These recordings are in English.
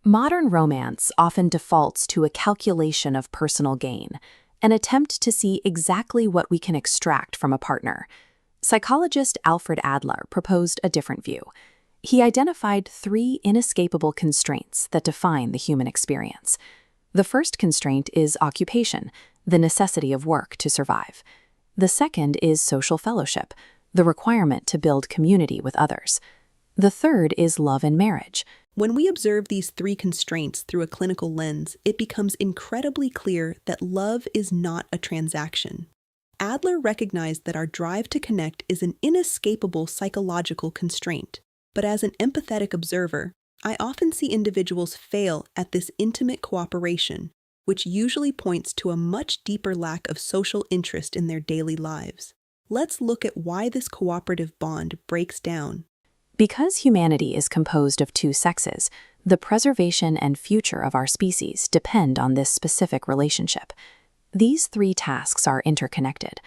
Modern romance often defaults to a calculation of personal gain, an attempt to see exactly what we can extract from a partner. Psychologist Alfred Adler proposed a different view. He identified three inescapable constraints that define the human experience. The first constraint is occupation, the necessity of work to survive. The second is social fellowship, the requirement to build community with others. The third is love and marriage. When we observe these three constraints through a clinical lens, it becomes incredibly clear that love is not a transaction. Adler recognized that our drive to connect is an inescapable psychological constraint. But as an empathetic observer, I often see individuals fail at this intimate cooperation, which usually points to a much deeper lack of social interest in their daily lives. Let's look at why this cooperative bond breaks down. Because humanity is composed of two sexes, the preservation and future of our species depend on this specific relationship. These three tasks are interconnected.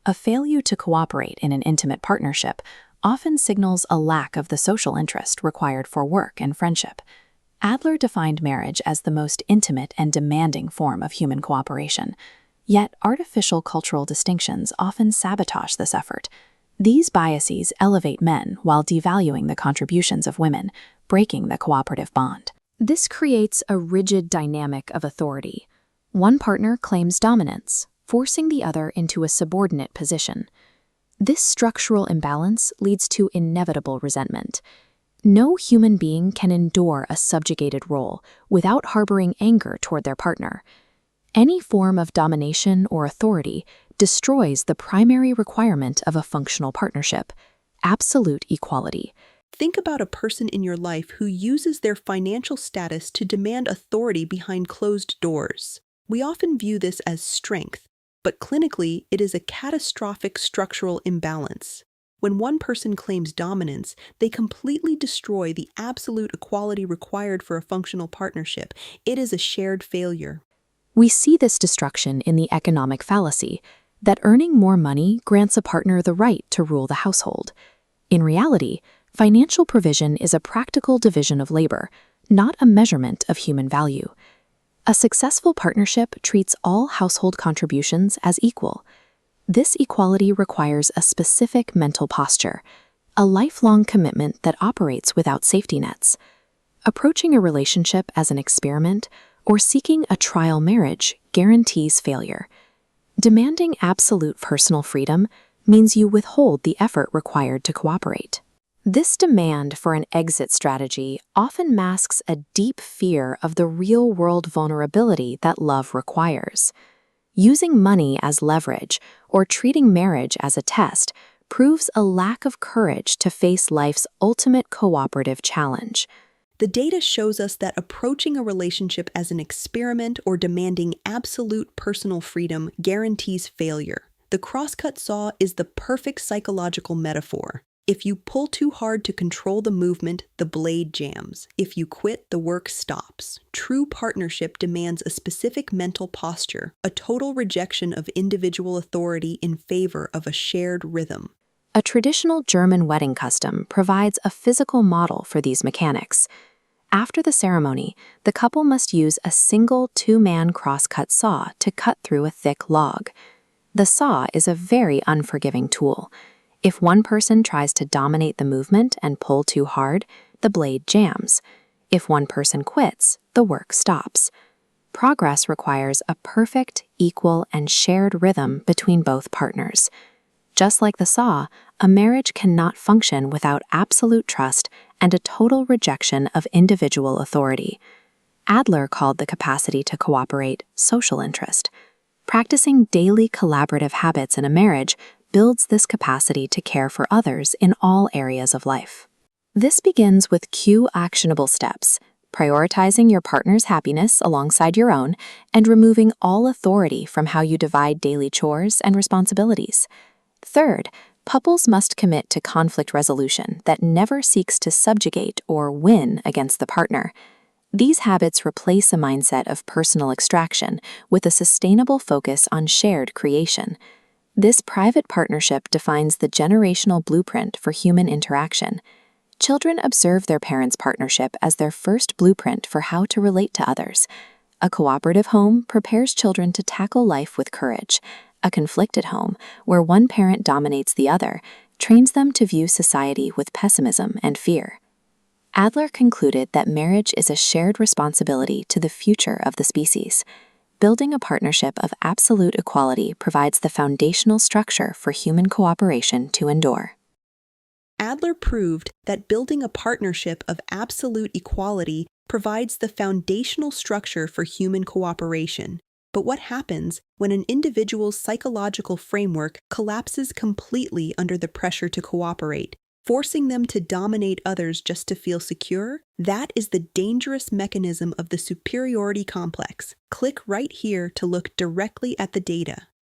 A failure to cooperate in an intimate partnership often signals a lack of the social interest required for work and friendship. Adler defined marriage as the most intimate and demanding form of human cooperation. Yet artificial cultural distinctions often sabotage this effort. These biases elevate men while devaluing the contributions of women, breaking the cooperative bond. This creates a rigid dynamic of authority. One partner claims dominance, forcing the other into a subordinate position. This structural imbalance leads to inevitable resentment. No human being can endure a subjugated role without harboring anger toward their partner. Any form of domination or authority destroys the primary requirement of a functional partnership: absolute equality. Think about a person in your life who uses their financial status to demand authority behind closed doors. We often view this as strength, but clinically, it is a catastrophic structural imbalance. When one person claims dominance, they completely destroy the absolute equality required for a functional partnership. It is a shared failure. We see this destruction in the economic fallacy, that earning more money grants a partner the right to rule the household. In reality, financial provision is a practical division of labor, not a measurement of human value. A successful partnership treats all household contributions as equal. This equality requires a specific mental posture, a lifelong commitment that operates without safety nets. Approaching a relationship as an experiment or seeking a trial marriage guarantees failure. Demanding absolute personal freedom means you withhold the effort required to cooperate. This demand for an exit strategy often masks a deep fear of the real-world vulnerability that love requires. Using money as leverage or treating marriage as a test proves a lack of courage to face life's ultimate cooperative challenge. The data shows us that approaching a relationship as an experiment or demanding absolute personal freedom guarantees failure. The crosscut saw is the perfect psychological metaphor. If you pull too hard to control the movement, the blade jams. If you quit, the work stops. True partnership demands a specific mental posture, a total rejection of individual authority in favor of a shared rhythm. A traditional German wedding custom provides a physical model for these mechanics. After the ceremony, the couple must use a single two-man crosscut saw to cut through a thick log. The saw is a very unforgiving tool. If one person tries to dominate the movement and pull too hard, the blade jams. If one person quits, the work stops. Progress requires a perfect, equal, and shared rhythm between both partners. Just like the saw, a marriage cannot function without absolute trust and a total rejection of individual authority. Adler called the capacity to cooperate social interest. Practicing daily collaborative habits in a marriage builds this capacity to care for others in all areas of life. This begins with key actionable steps: prioritizing your partner's happiness alongside your own and removing all authority from how you divide daily chores and responsibilities. Third, couples must commit to conflict resolution that never seeks to subjugate or win against the partner. These habits replace a mindset of personal extraction with a sustainable focus on shared creation. This private partnership defines the generational blueprint for human interaction. Children observe their parents' partnership as their first blueprint for how to relate to others. A cooperative home prepares children to tackle life with courage. A conflicted home, where one parent dominates the other, trains them to view society with pessimism and fear. Adler concluded that marriage is a shared responsibility to the future of the species. Building a partnership of absolute equality provides the foundational structure for human cooperation to endure. Adler proved that building a partnership of absolute equality provides the foundational structure for human cooperation. But what happens when an individual's psychological framework collapses completely under the pressure to cooperate, forcing them to dominate others just to feel secure? That is the dangerous mechanism of the superiority complex. Click right here to look directly at the data.